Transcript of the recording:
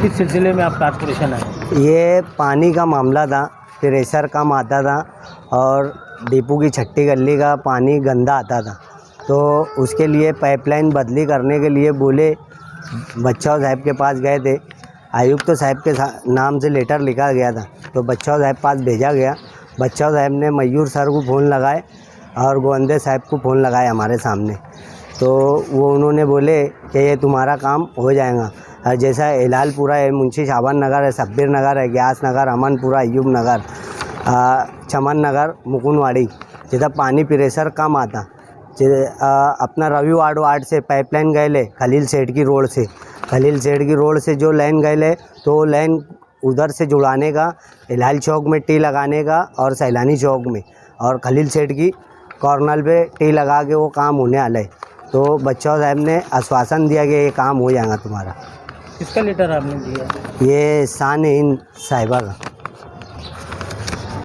किस सिलसिले में आप कॉर्पोरेशन आए? ये पानी का मामला था, प्रेशर कम आता था और डिपो की छठी गली का पानी गंदा आता था, तो उसके लिए पाइपलाइन बदली करने के लिए बोले बच्चों साहब के पास गए थे। आयुक्त साहब के नाम से लेटर लिखा गया था, तो बच्चों साहब पास भेजा गया। बच्चों साहब ने मयूर सर को फ़ोन लगाए और गोविंदे साहब को फ़ोन लगाए हमारे सामने, तो वो उन्होंने बोले कि ये तुम्हारा काम हो जाएगा। और जैसा हिलालपुरा है, मुंशी शाबान नगर है, सब्बीर नगर है, ग्यास नगर, अमनपुरा, अयूब नगर, चमन नगर, मुकुंदवाड़ी, जिधर पानी प्रेशर कम आता, अपना रवि वार्ड से पाइपलाइन गए ले खलील सेठ की रोड से जो लाइन गए ले, तो लाइन उधर से जुड़ाने का, हिलाल चौक में टी लगाने का और सैलानी चौक में, और खलील सेठ की कॉर्नर पे टी लगा के वो काम होने वाला है। तो बच्चों साहब ने आश्वासन दिया कि ये काम हो जाएगा तुम्हारा। किसका लेटर आपने दिया? ये शान-ए-हिंद साहिबा का।